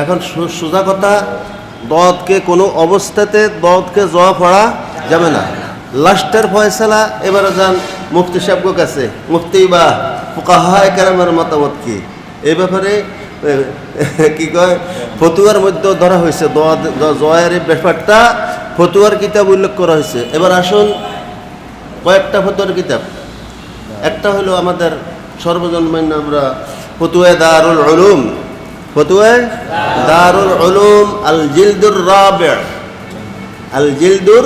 এখন সোজা কথা, দদকে কোনো অবস্থাতে দদকে জয়া পড়া যাবে না। লাস্টের ফয়সালা এবারে যান মুফতি সাহেবের কাছে, মুফতি বা ফুকাহায়ে কেরামের মতামত কি এই ব্যাপারে কি কয় ফতুয়ার মধ্যে ধরা হয়েছে, জয়ের ব্যাপারটা ফতুয়ার কিতাব উল্লেখ করা হয়েছে। এবার আসুন কয়েকটা ফতুয়ার কিতাব। একটা হলো আমাদের সর্বজনমান্য আমরা ফতুয়ায়ে দারুল উলুম, ফতুয়ায়ে দারুল উলুম আল জিলদুর রাবি', আল জিলদুর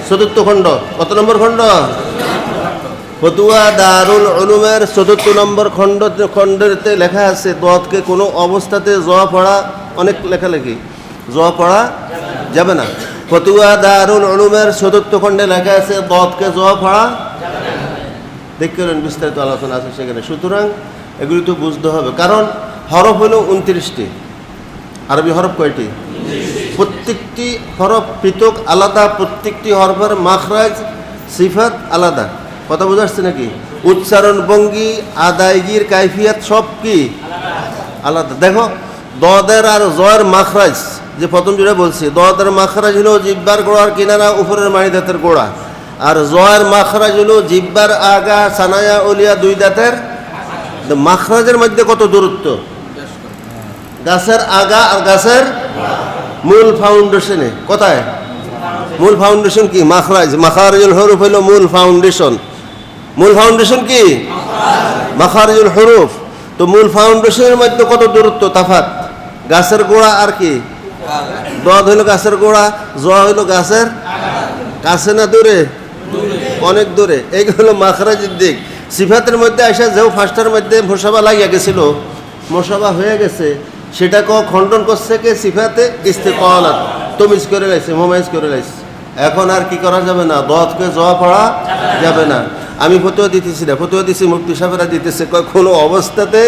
চতুর্থ খণ্ড। কত নম্বর খণ্ড? ফতুয়া দারুল উলুমের ৪র্থ নম্বর খণ্ডেতে লেখা আছে দদকে কোনো অবস্থাতে জয়া পড়া, অনেক লেখালেখি, জয়া পড়া যাবে না। ফতুয়া দারুল উলুমের ৪র্থ খণ্ডে লেখা আছে দদকে জয়া পড়া দেখলেন, বিস্তারিত আলোচনা আছে সেখানে। সুতরাং এগুলি তো বুঝতে হবে, কারণ হরফ হলো ২৯টি। আরবি হরফ কয়টি? প্রত্যেকটি হরফ পৃথক, আলাদা। প্রত্যেকটি হরফের মাখরাজ সিফাত আলাদা। কথা বোঝা যাচ্ছে নাকি? উচ্চারণ ভঙ্গি, আদায়গির কাইফিয়াত সব কি আলাদা। দেখো দদের আর জয়ের মাখরাজ, যে প্রথম যেটা বলছি, দদের মাখরাজ হলো জিব্বার গোড়ার কিনারা উপরের মানি দাঁতের গোড়া, আর জয়ের মাখরাজ হলো জিব্বার আগা সানায়া উলিয়া দুই দাঁতের। মাখরাজের মধ্যে কত দূরত্ব? গাছের আগা আর গাছের মূল ফাউন্ডেশনে। কোথায় মূল ফাউন্ডেশন? কি মাখরাজ। মাখারিজুল হরুফ হলো মূল ফাউন্ডেশন। মূল ফাউন্ডেশন কি? মাখারিজুল হরুফ। তো মূল ফাউন্ডেশনের মধ্যে কত দূরত্ব? তাফাত। গাছের গোড়া আর কি? দদ হইল গাছের গোড়া, জয়া হইল গাছের কাছে না দূরে? অনেক দূরে। এইগুলো মাখরাজের দিক। সিফাতের মধ্যে আসা যেও ফার্স্টের মধ্যে মোসাবা লাগিয়া গেছিল, মোসাবা হয়ে গেছে, সেটাকেও খণ্ডন করছে কে? সিফাতে ইস্তিকালাত, তমিজ করে লাইছে, মোমাইজ করে লাইছে। এখন আর কি করা যাবে না, দদকে জয়া পড়া যাবে না। আমি ফতুয়া দিতেছি না, ফতুয়া দিছি মুফতি সাহেবরা দিতেছে, কোনো অবস্থাতে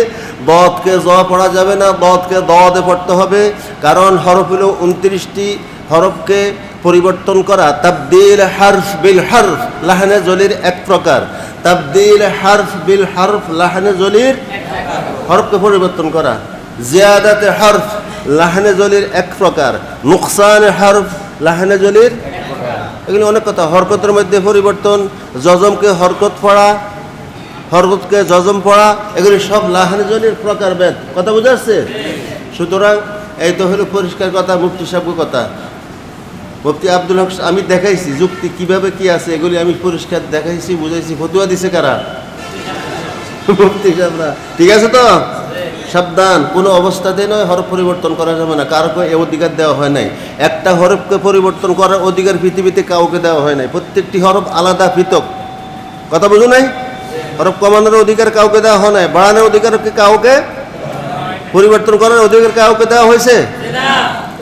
দদকে জয়া পড়া যাবে না, দদকে দদে পড়তে হবে। কারণ হরফ হলো ২৯টি, হরফকে পরিবর্তন করা তাবদিল হারফ বিল হারফ লাহানে জলির এক প্রকার। তাবদিল হারফ বিল হারফ লাহানে জলির হরফকে পরিবর্তন করা। জিয়াদাতে হরফ লাহানে জলির এক প্রকার, নুকসান হরফ লাহানে জলির, এগুলি অনেক কথা। হরকতের মধ্যে পরিবর্তন, জজমকে হরকত পড়া, হরকতকে জজম পড়া, এগুলি সব লাহানে জলির প্রকার ভেদ। কথা বুঝা যাচ্ছে? সুতরাং এই তো হলো পরিষ্কার কথা, মুফতি সাহেবের কথা। মুফতি আব্দুল হক আমি দেখাইছি যুক্তি কিভাবে কি আছে, এগুলি আমি পরিষ্কার দেখাইছি, বুঝাইছি। ফতুয়া দিছে কারা? মুফতি সাহেবরা। ঠিক আছে তো? সাবধান, কোনো অবস্থাতে নয় হরফ পরিবর্তন করা যাবে না। কারোকে এ অধিকার দেওয়া হয় নাই। একটা হরফকে পরিবর্তন করার অধিকার পৃথিবীতে কাউকে দেওয়া হয় নাই। প্রত্যেকটি হরফ আলাদা, পৃথক। কথা বুঝো নাই? হরফ কমানোর অধিকার কাউকে দেওয়া হয় নাই, বাড়ানোর অধিকার কাউকে, পরিবর্তন করার অধিকার কাউকে দেওয়া হয়েছে?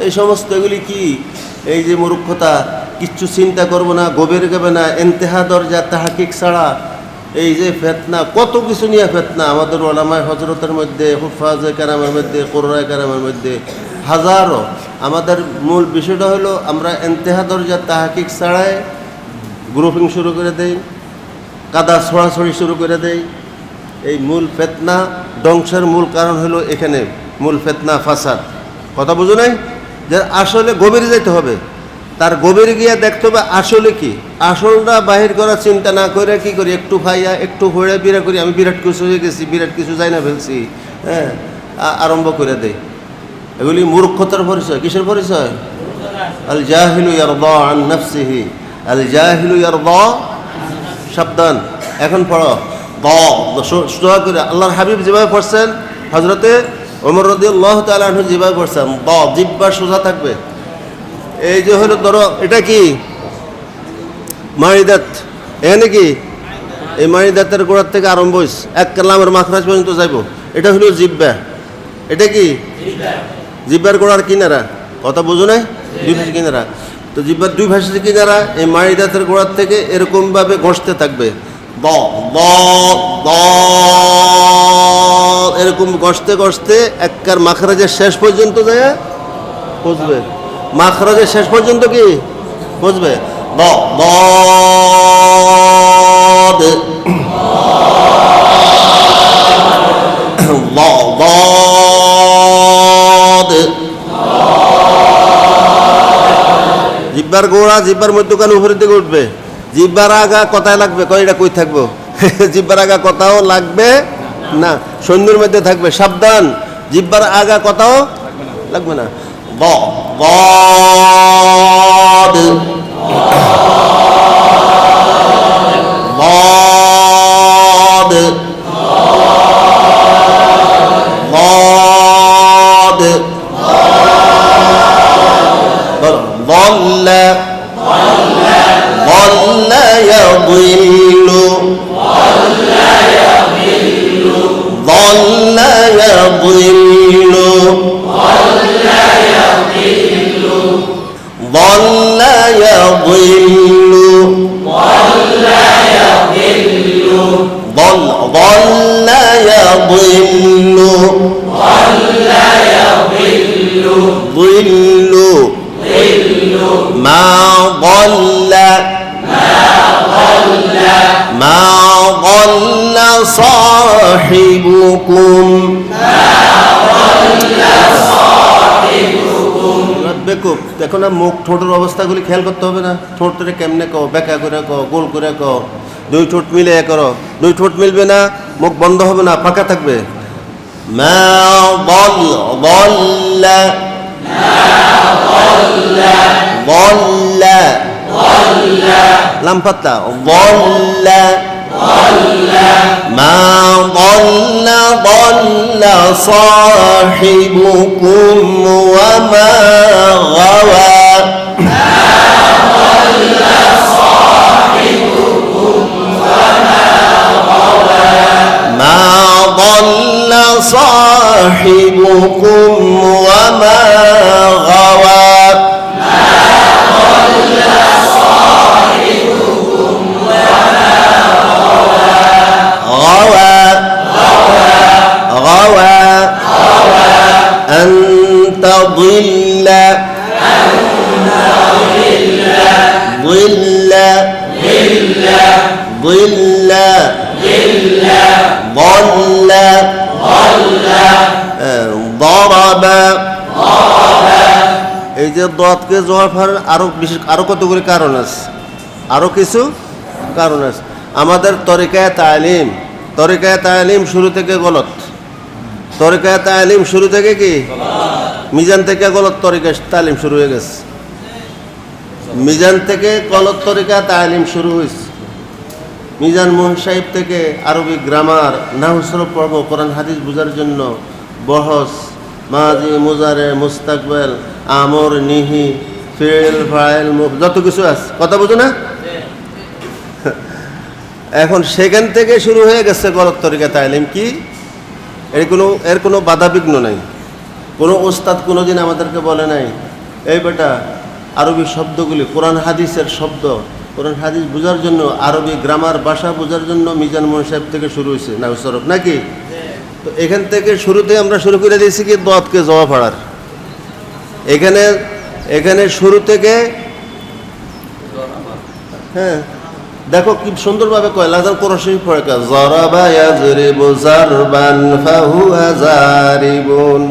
এই সমস্ত এগুলি কি? এই যে মূর্খতা, কিচ্ছু চিন্তা করবো না, গভীর গেবে না, ইন্তেহা দরজা তাহাকিক ছাড়া এই যে ফেতনা, কত কিছু নিয়ে ফেতনা আমাদের ওলামায়ে হজরতের মধ্যে, হুফাজে কেরামের মধ্যে, কুরআয়ে কেরামের মধ্যে হাজারো। আমাদের মূল বিষয়টা হলো আমরা ইন্তেহা দরজা তাহাকিক ছাড়াই গ্রুপিং শুরু করে দেই, কাদা ছড়াছড়ি শুরু করে দেই। এই মূল ফেতনা ধ্বংসের মূল কারণ হলো এখানে, মূল ফেতনা ফাসাদ। কথা বুঝো নাই? যে আসলে গভীরে যেতে হবে, তার গভীরে গিয়ে দেখতে হবে আসলে কি। আসলটা বাহির করার চিন্তা না করে কি করি, একটু ভাইয়া একটু হয়ে বিরা করি, আমি বিরাট কিছু হয়ে গেছি, বিরাট কিছু যাই না ফেলছি, হ্যাঁ, আরম্ভ করে দেয়। এগুলি মূর্খতার পরিচয়। কিসের পরিচয়? আল জাহিলু ইয়ারদা আন নাফসিহি, আল জাহিলু ইয়ারদা। সাবধান, এখন পড়ো দোয়া করে। আল্লাহর হাবিব যেভাবে পড়ছেন, হজরতে ওমর রাদিয়াল্লাহু তাআলা আনহু যেভাবে পড়ছেন, জিহ্বা সোজা থাকবে। এই যে হলো ধরো, এটা কি মারিদাত, এখানে কি এই মারিদাতের গোড়ার থেকে আরম্ভ হয়েছে, এক কালামের মাখরাজ পর্যন্ত যাইব। এটা হলো জিহ্বা। এটা কি জিহ্বার গোড়ার কিনারা। কথা বুঝো নাই? দুই ভাষা কিনারা। তো জিহ্বার দুই ভাষা কিনারা এই মারিদাতের গোড়ার থেকে এরকমভাবে ঘষতে থাকবে, এরকম ঘষতে ঘষতে একবার মাখরাজের শেষ পর্যন্ত যায় পৌঁছবে। মাখরাজের শেষ পর্যন্ত কি পৌঁছবে? জিব্বার গোড়া জিব্বার মধ্যখানে উপরের দিকে উঠবে, জিব্বার আগা কথায় লাগবে, কয় এটা কই থাকবো জিব্বার আগা কথাও লাগবে না, সৈন্যের মধ্যে থাকবে, সাবধান জিব্বার আগা কথাও লাগবে না। ضاد ضاد ضاد ضل ضل يضل ضل يضل ضل يضل ضل يضل ضل ما ضل ما ضل صاحبكم বেকুব। দেখো না মুখ ঠোঁটের অবস্থাগুলি খেয়াল করতে হবে না, ঠোঁটটা কেমনে কও, বেঁকা করে কও, গোল করে কও, দুই ঠোঁট মিলে করো, দুই ঠোঁট মিলবে না, মুখ বন্ধ হবে না, ফাঁকা থাকবে। মা ضل ضل ضل লাম পাতলা ضل ما ضل ضل صاحبكم وما غوى ما ضل صاحبكم وما غوى أن تضل ضل ضل ضل ضرب এই যে দতকে জোয়ার ফাড়ার আরো বিশেষ আরো কতগুলি কারণ আছে, আরো কিছু কারণ আছে। আমাদের তরিকায়ে তালিম শুরু থেকে গলত, তরিকায়ে তালিম শুরু থেকে কি মিজান থেকে গলত তরিকা তালিম শুরু হয়ে গেছে, মিজান থেকে গলত তরিকা তালিম শুরু হয়েছে। মিজান মোহন সাহেব থেকে আরবি গ্রামার, নাহু সরফ পড়ব, কোরআন হাদিস বোঝার জন্য বহস, মাজি মুজারে মুস্তাকবেল, আমর নিহি, ফেল ফাইল, যত কিছু আছে, কথা বুঝো না? এখন সেখান থেকে শুরু হয়ে গেছে গলত তরিকা তালিম। কি এর কোনো বাধা বিঘ্ন নাই, কোনো ওস্তাদ কোনোদিন আমাদেরকে বলে নাই এই বেটা আরবি শব্দগুলি কোরআন হাদিসের শব্দ, কোরআন হাদিস বোঝার জন্য, আরবি গ্রামার ভাষা বোঝার জন্য মিজান মোহন সাহেব থেকে শুরু হয়েছে নাহু সরফ নাকি? তো এখান থেকে শুরুতে আমরা শুরু করে দিয়েছি কি দতকে জওয়া ফাড়ার। এখানে শুরু থেকে হ্যাঁ দেখো কি সুন্দরভাবে কয় লাজার কোরআন শরীফ পড়ে কা যারাবা ইয়াজরিবু যারবান ফাহুয়া যারিবুন।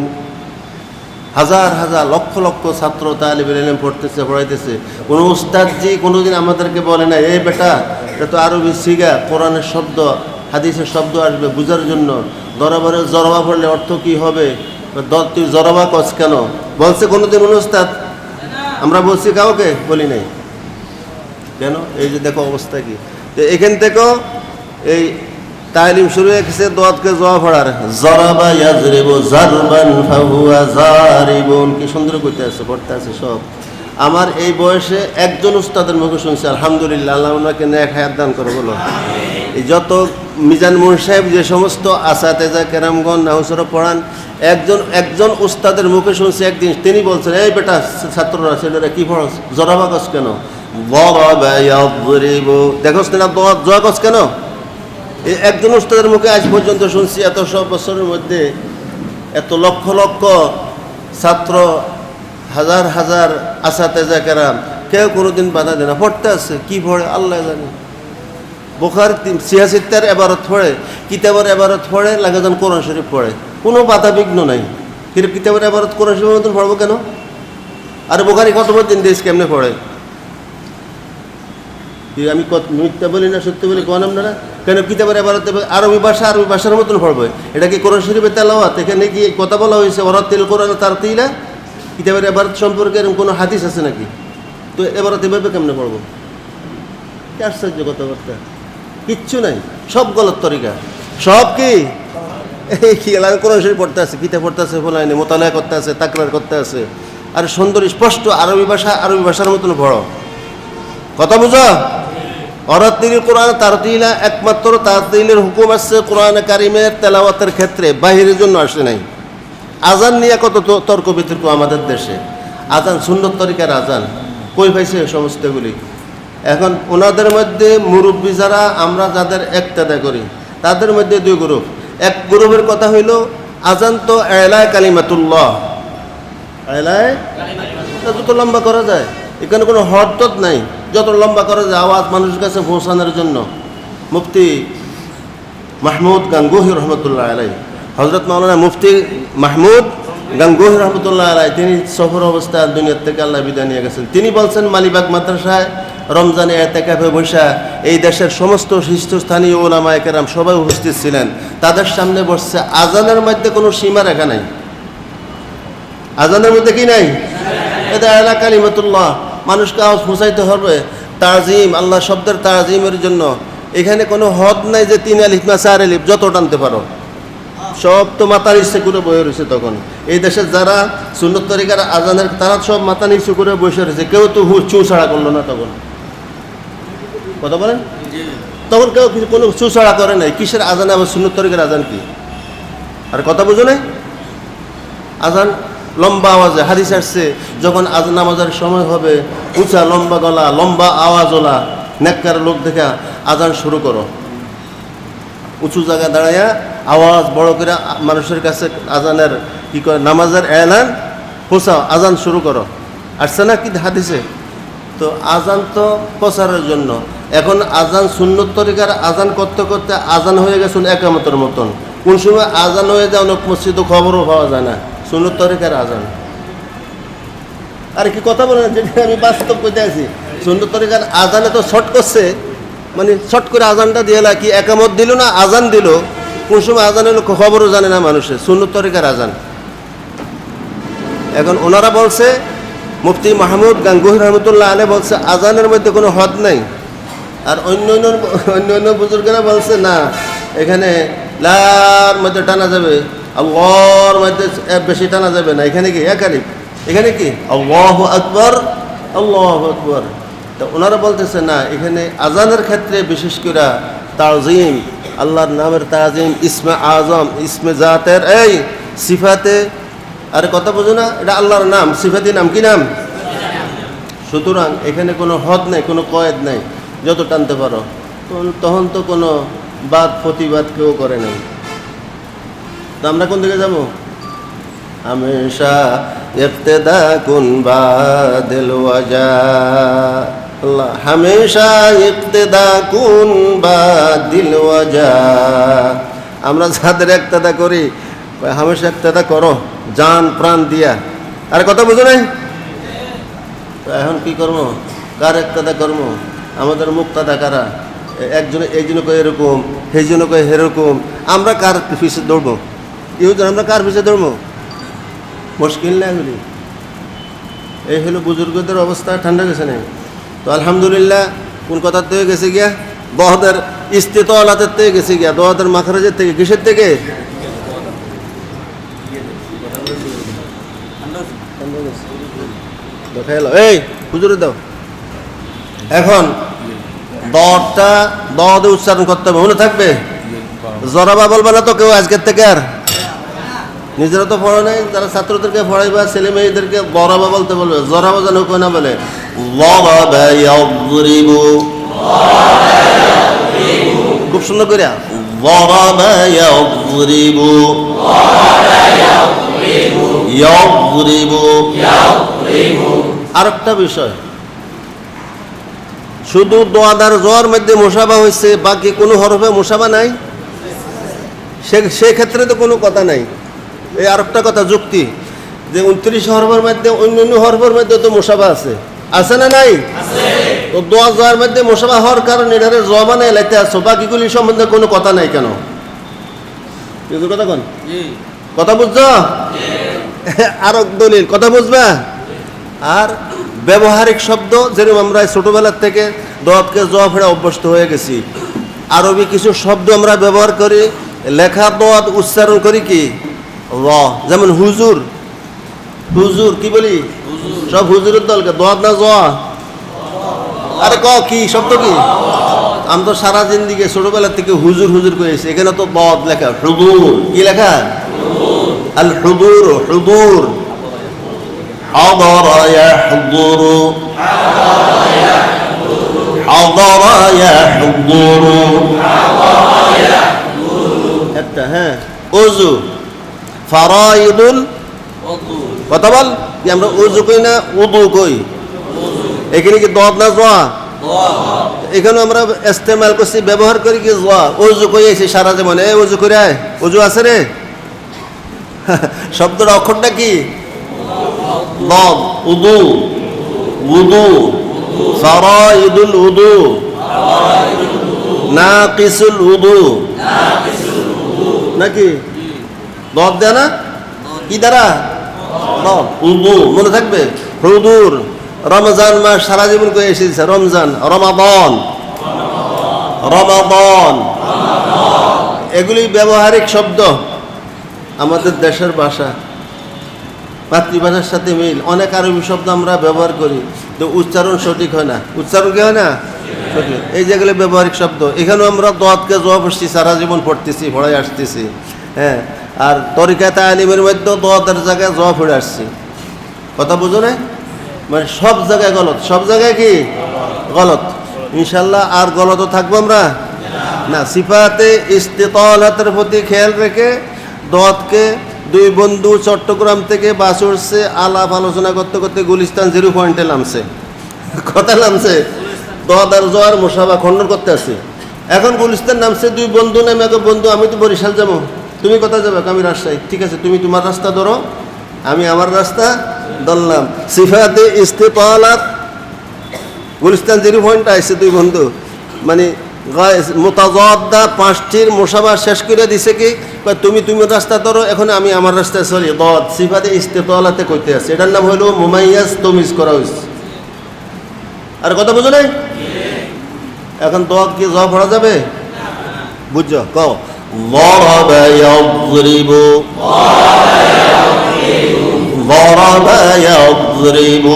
হাজার হাজার লক্ষ লক্ষ ছাত্র তালিবুল ইলম পড়াইতেছে, কোনো উস্তাদজি কোনোদিন আমাদেরকে বলে না এই বেটা এটা তো আরবি সিগা, কোরআনের শব্দ হাদিসের শব্দ আসবে বুঝার জন্য, দরবারে জরবা পড়লে অর্থ কি হবে, তুই জরবা কস কেন বলছে কোনোদিন কোনো উস্তাদ? আমরা বলছি কাউকে বলি নাই কেন? এই যে দেখো অবস্থা কি। তো এখান থেকেও এই তালিম শুরু হয়ে গেছে দোয়াতকে জওয়া পড়ার, জরাবা ইয়াজরিবু জারবান ফাহুয়া জারিবুন। কি সুন্দর করতে আছে, পড়তে আছে সব। আমার এই বয়সে একজন উস্তাদের মুখে শুনছি, আলহামদুলিল্লাহ, আল্লাহ ওনাকে নেক হায়াত দান করে বলো। এই যত মিজান মোহন সাহেব যে সমস্ত আসাতেজা কেরামগণ নাহু সরফ পড়ান, একজন উস্তাদের মুখে শুনছি একদিন, তিনি বলছেন এই বেটা ছাত্ররা ছেলেরা কি পড়স, জরাবা কস কেন, দেখোস না জয়া কস কেন? এই একজন উস্তাদের মুখে আজ পর্যন্ত শুনছি, এত সব বছরের মধ্যে এত লক্ষ লক্ষ ছাত্র, হাজার হাজার আসাতেজা কেরাম, কেউ কোনোদিন বাধা দেয় না, পড়তে আছে। কি পড়ে আল্লাহ জানে, বুখারী সিয়াসিত্তার এবারত পড়ে, কিতাবের এবারত পড়ে, লাগাজান কোরআন শরীফ পড়ে, কোনো বাধা বিঘ্ন নাই। কিন্তু কিতাবের এবারত কোরআন শরীফের মতন পড়বো কেন? আর বুখারী কত দিন দিয়েছে কেমনে পড়ে, কি আমি মিথ্যা বলি না সত্যি বলি কোন আপনারা কেন কিতাবের এবারতে আরবি ভাষার মতন পড়বে এটা কি কোরআন শরীফে তেলাওয়াত এখানে কি কথা বলা হয়েছে ওরাতিল কোরআন তারতিলা কিতাবের এবারত সম্পর্কে এরকম কোনো হাদিস আছে নাকি তো এবারত এভাবে কেমনে পড়বো কি আশ্চর্য কথাবার্তা কিচ্ছু নাই সব গলত তরিকা সব কি এই কি কোরআন শরীফ পড়তে আছে কিতাব পড়তে আছে ফলাইনি মোতালায়া করতে আছে তাকরার করতে আছে আর সুন্দর স্পষ্ট আরবি ভাষার মতন পড়ো কথা বুঝো অরাতিল কোরআন তারতিলা একমাত্র তারতিলের হুকুম আসছে কোরআন কারিমের তেলাওয়াতের ক্ষেত্রে বাহিরের জন্য আসে নাই আজান নিয়ে কত তর্ক বিতর্ক আমাদের দেশে আজান সুন্নত তরিকার আজান কই পাইছে সমস্তগুলি এখন ওনাদের মধ্যে মুরব্বী যারা আমরা যাদের একতাদা করি তাদের মধ্যে দুই গ্রুপ এক গ্রুপের কথা হইল আজান তো এলায় কালিমাতুল্লাহ এলায় যত লম্বা করা যায় এখানে কোনো হরতত নাই যত লম্বা করা যায় আওয়াজ মানুষের কাছে পৌঁছানোর জন্য মুফতি মাহমুদ গাঙ্গুহি রহমতুল্লাহ আলাই হজরত মাওলানা মুফতি মাহমুদ গাঙ্গুহি রহমতুল্লাহ আলাই তিনি সফর অবস্থায় দুনিয়ার থেকে আল্লাহ বিদায় নিয়ে গেছেন তিনি বলছেন মালিবাগ মাদ্রাসায় রমজানে এতেকাফে বৈশা এই দেশের সমস্ত শীর্ষস্থানীয় ওলামায়ে কেরাম সবাই উপস্থিত ছিলেন তাদের সামনে বসছে আজানের মধ্যে কোনো সীমা রেখা নাই আজানের মধ্যে কি নাই এটা এলা কালিমাতুল্লাহ মানুষকে আওয়াজ পৌঁছাইতে হবে তাজিম আল্লাহ শব্দের তাজিমের জন্য এখানে কোনো হদ নাই যে 3 আলিফ না 4 আলিফ যত টানতে পারো সব তো মাথা নিচে করে বসে রয়েছে তখন এই দেশের যারা সুন্নত তরিকার আজানের তারা সব মাথা নিচু করে বসে রয়েছে কেউ তো চু ছাড়া করলো না তখন কথা বলেন তখন কেউ কোনো চু ছাড়া করে নাই কিসের আজান আবার সুন্নত তরিকার আজান কি আর কথা বুঝো নাই আজান লম্বা আওয়াজে হাদিস আসছে যখন আজান নামাজের সময় হবে উঁচা লম্বা গলা লম্বা আওয়াজওয়ালা নেককার লোক দেখা আজান শুরু করো উঁচু জায়গা দাঁড়াইয়া আওয়াজ বড় করে মানুষের কাছে আজানের কি করে নামাজের এলান পৌঁছাও আজান শুরু করো আসছে না কি হাদিসে তো আজান তো প্রচারের জন্য এখন আজান সুন্নত তরিকার আজান করতে করতে আজান হয়ে গেছে একামতের মতন কোন সময় আজান হয়ে যায় অনেক মসজিদে খবরও পাওয়া যায় না সুন্নত তরিকার আজান আর কি কথা বলেন যেটা আমি বাস্তব করতে আছি সুন্নত তরিকার আজানে তো শর্ট করছে মানে শর্ট করে আজানটা দিয়ে কি একামত দিল না আজান দিল কোন সময় আজান হলো খবরও জানে না মানুষের সুন্নত তরিকার আজান এখন ওনারা বলছে মুফতি মাহমুদ গাঙ্গুহি রহমতুল্লাহ আলাইহি বলছে আজানের মধ্যে কোনো হদ নাই আর অন্য বুজুর্গরা বলছে না এখানে লার মধ্যে টানা যাবে আল্লাহর মধ্যে বেশি টানা যাবে না এখানে কি এক আলিফ এখানে কি আল্লাহু আকবার আল্লাহু আকবার তো ওনারা বলতেছে না এখানে আজানের ক্ষেত্রে বিশেষ করে তাজিম আল্লাহর নামের তাজিম ইসমে আজম ইসমে জাতের এই সিফাতে আরে কথা বোঝো না এটা আল্লাহর নাম সিফাতি নাম কি নাম সুতরাং এখানে কোনো হদ নেই কোনো কয়েদ নেই যত টানতে পারো তখন তো কোনো বাদ প্রতিবাদ কেউ করে নাই তো আমরা কোন দিকে যাবো হামেশা ইক্তেদা কুন বাদিল ওয়াজা আল্লাহ হামেশা ইক্তেদা কুন বাদিল ওয়াজা আমরা যাদের ইক্তেদা করি হামেশা ইক্তেদা করো জান প্রাণ দিয়া আর কথা বুঝো নাই এখন কি করবো কার ইক্তেদা করবো আমাদের মুক্তাদা কারা একজনে এই জন্য কয় এরকম সেই জন্য কয় সেরকম আমরা কার পিছিয়ে দৌড়বো আমরা কার পিছিয়ে দৌড়বো মুশকিল না এগুলি এই হলো বুজুর্গদের অবস্থা ঠান্ডা গেছে না তো আলহামদুলিল্লাহ কোন কথার থেকে গেছে গিয়া দহদের ইস্তেতলাতের থেকে গেছে গিয়া দহদের মাখারাজের থেকে কিসের থেকে দেখাইল এই হুজুরে দাও এখন দহদে উচ্চারণ করতে হবে মনে থাকবে জরাবা বলবে না তো কেউ আজকের থেকে আর নিজেরা তো পড়ে নাই যারা ছাত্রদেরকে পড়াইবা ছেলে মেয়েদেরকে বরাবা বলতে বলবে জরাবা যেন কেউ না বলে খুব সুন্দর করিয়া আর একটা বিষয় শুধু দোয়াদার জোয়ার মধ্যে মুসাফা হয়েছে বাকি কোনো হরফে মুসাফা নাই সেক্ষেত্রে তো কোনো কথা নাই এই আর একটা কথা যুক্তি যে 29 হরফের মধ্যে অন্য হরফের মধ্যে তো মুসাফা আছে না নাই তো দোয়া জয়ের মধ্যে মুসাফা হওয়ার কারণে এটারে জ বানায় লাইতে আসছো, বাকিগুলি সম্বন্ধে কোনো কথা নাই কেন? কিন্তু কথা কোন কথা বুঝছো? আর দলিল কথা বুঝবা। আর ব্যবহারিক শব্দ যেরকম আমরা ছোটবেলার থেকে দোয়াতকে জোয়া ফেরা অভ্যস্ত হয়ে গেছি, আরবি কিছু শব্দ আমরা ব্যবহার করি, লেখা দোয়াত উচ্চারণ করি কি র, যেমন হুজুর। হুজুর কি বলি? সব হুজুরের দলকে দোয়াত না জোয়া? আরে কি শব্দ কি? আমি তো সারা জিন্দিগি ছোটবেলার থেকে হুজুর হুজুর করেছি, এখানে তো দোয়াত লেখা হুজুর। কি লেখা? আল হুজুর। হুজুর حضر يحضر حضر يحضر একটা হ্যাঁ ওযু ফারাইদুল কথা বল কি আমরা ওযু কই না উযু কই? এখানে কি দদ না জোয়া? এখানে আমরা ইস্তেমাল করছি ব্যবহার করি কি জোয়া। ওযু কই এসে সারা জীবন এই ওযু করে আয়, ওযু আছে রে শব্দটা অক্ষরটা কি? ضاد وضوء وضوء فرائض الوضوء ناقص الوضوء নাকি ضاد দেয় না? কি দ্বারা? ضاد وضوء মনে থাকবে। হুজুর রমজান মাস সারা জীবন করে এসেছে, রমজান রমাদান রমাদান এগুলি ব্যবহারিক শব্দ, আমাদের দেশের ভাষা মাতৃভাষার সাথে মিল। অনেক আরবি শব্দ আমরা ব্যবহার করি তো উচ্চারণ সঠিক হয় না। উচ্চারণ কি হয় না? সঠিক। এই যেগুলো ব্যবহারিক শব্দ, এখানেও আমরা দোয়াতকে জোয়া পড়ছি, সারা জীবন পড়তেছি, পড়াই আসতেছি। হ্যাঁ, আর তরিকা তালিমের মধ্যে দোয়াতের জায়গায় জোয়া পড়ে আসছি। কথা বুঝো না? মানে সব জায়গায় গলত, সব জায়গায় কি গলত। ইনশাল্লাহ আর গলত থাকবো আমরা না। সিফাতে ইস্তিতালাতের প্রতি খেয়াল রেখে দোয়াতকে দুই বন্ধু চট্টগ্রাম থেকে বাস উঠছে, আলাপ আলোচনা করতে করতে গুলিস্তান 0 পয়েন্টে নামছে। কথা নামছে দোয়াদার জোয়ার মুসাফা খণ্ডন করতে আসছে। এখন গুলিস্তান নামছে, দুই বন্ধু নামে এক বন্ধু আমি তো বরিশাল যাবো, তুমি কোথায় যাবে? আমি রাজশাহী। ঠিক আছে, তুমি তোমার রাস্তা ধরো, আমি আমার রাস্তা ধরলাম। সিফাতে ইস্তিতালাত গুলিস্তান 0 পয়েন্ট আসছে দুই বন্ধু, মানে মোতাজাদ্দা 5টির মুসাফা শেষ করে দিছে কি তুমি তুমি রাস্তা ধরো, এখন আমি আমার রাস্তায় চলি। দদ সিফাতে ইস্তিতালাতে কইতে আছে, এটার নাম হলো মুমাইয়াজ তমিজ করা হয়েছে। আর কথা বুঝো নাই? এখন দদ কি জ পড়া যাবে? বুঝছো? কও ضرب يضرب ضرب يضرب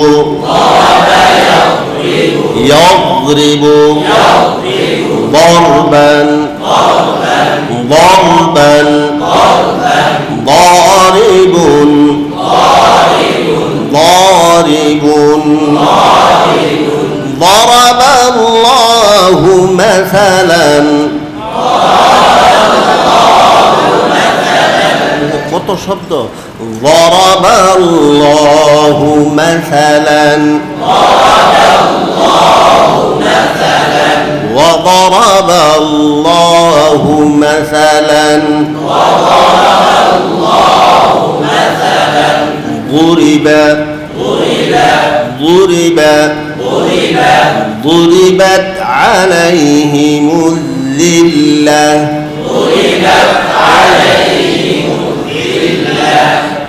يضرب ضربا ضربا ضارب ضارب ضرب الله مثلا কত শব্দ। ضرب الله مثلا وضرب الله مثلا ضرب ضرب ضربت عليهم الذلة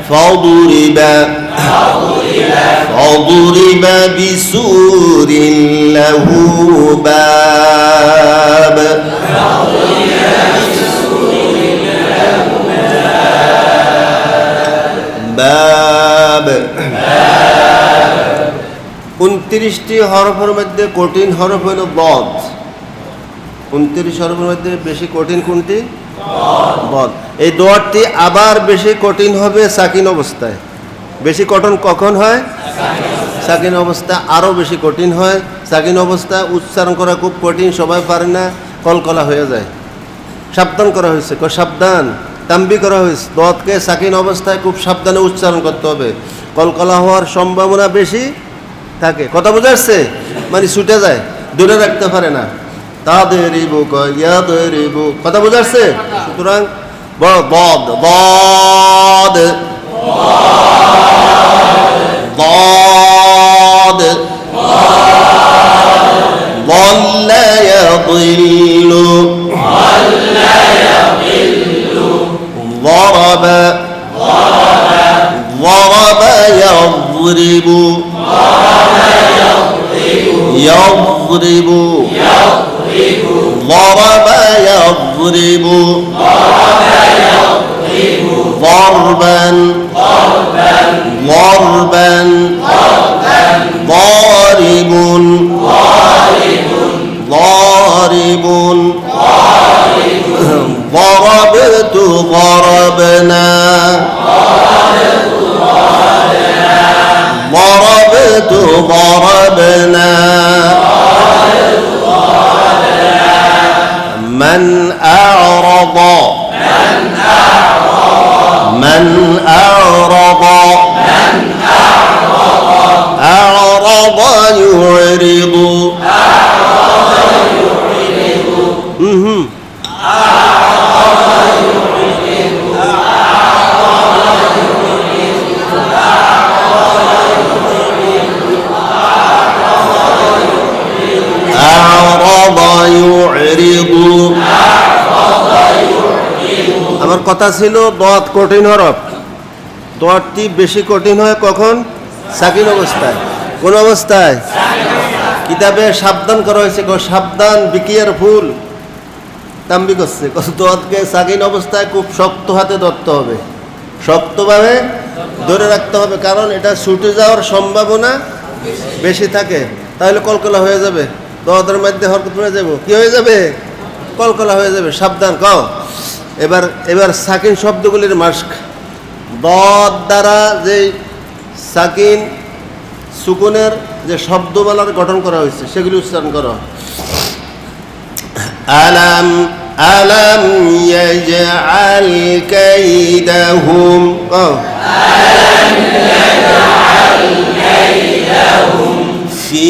فضرب بسور له باب باب 29টি হরফের মধ্যে কঠিন হরফ হলো বদ। 29 হরফের মধ্যে বেশি কঠিন কোনটি? বদ। এই দোয়াতটি আবার বেশি কঠিন হবে সাকিন অবস্থায়। বেশি কঠিন কখন হয়? সাকিন অবস্থা আরও বেশি কঠিন হয়। সাকিন অবস্থা উচ্চারণ করা খুব কঠিন, সবাই পারে না, কলকলা হয়ে যায়। সাবধান করা হয়েছে, সাবধান তাম্বি করা হয়েছে, দোয়াতকে সাকিন অবস্থায় খুব সাবধানে উচ্চারণ করতে হবে। কলকলা হওয়ার সম্ভাবনা বেশি থাকে। কথা বোঝা যাচ্ছে? মানে ছুটে যায়, দূরে রাখতে পারে না। তাদের কথা বোঝা যাচ্ছে? সুতরাং বদ বদ বদ يضل ضرب ضرب يضرب يضرب ضرب يضرب ضربا ضربا ضارب ضارب ضربت ضربنا ضربت ضربنا من أعرض من أعرض أعرض يعرض أعرض يعرض আমার কথা ছিল দত কঠিন হরফ দতটি বেশি কঠিন হয় কখন সাকিন অবস্থায় কোন অবস্থায় কিতাবে সাবধান করা হয়েছে সাবধান বিকিয়ার ফুল তাম্বি করছে দতকে সাকিন অবস্থায় খুব শক্ত হাতে ধরতে হবে শক্তভাবে ধরে রাখতে হবে কারণ এটা ছুটে যাওয়ার সম্ভাবনা বেশি থাকে তাহলে কলকলা হয়ে যাবে দতের মধ্যে হরকত হয়ে যাবে কি হয়ে যাবে কলকলা হয়ে যাবে সাবধান কও এবার সাকিন শব্দগুলির মাস্ক দত দ্বারা যে সাকিন সুকুনের যে শব্দমালার গঠন করা হয়েছে সেগুলি উচ্চারণ করো আলাম আলাম ইয়াজআল কাইদাহুম আলাম ইয়াজআল কাইদাহুম ফি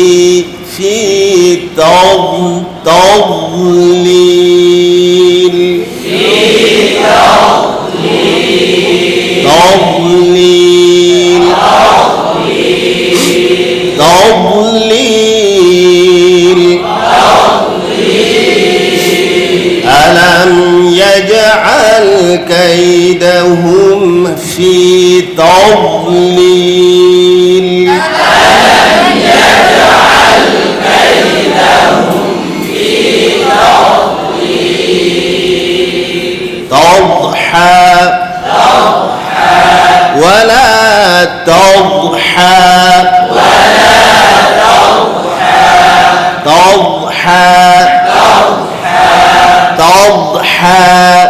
তضليل تضليل تضليل ألم يجعل كيدهم في تضليل ألم يجعل كيدهم في تضليل تضحى ولا تضحى تضحى تضحى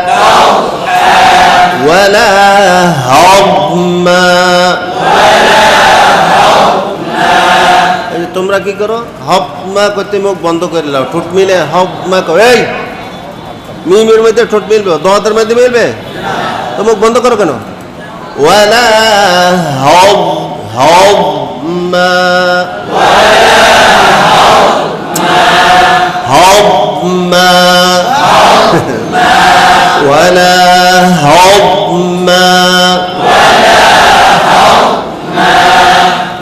ولا هضما তোমরা কি করো হবমা করতে মুখ বন্ধ করে নাও ঠোঁট মিলে হবমা করো এই মিমের মধ্যে ঠোঁট মিলবে দতের মধ্যে মিলবে তো মুখ বন্ধ করো কেন ولا هضما هضما ولا هضما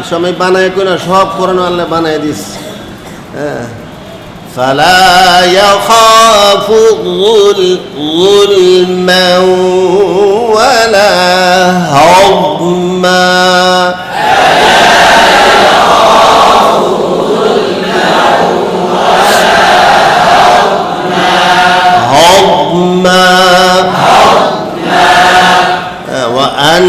সময় বানায় কোন সব কোরআন আল্লাহ বানায় দিস فلا يخاف ظلما ولا هضما هضما وأن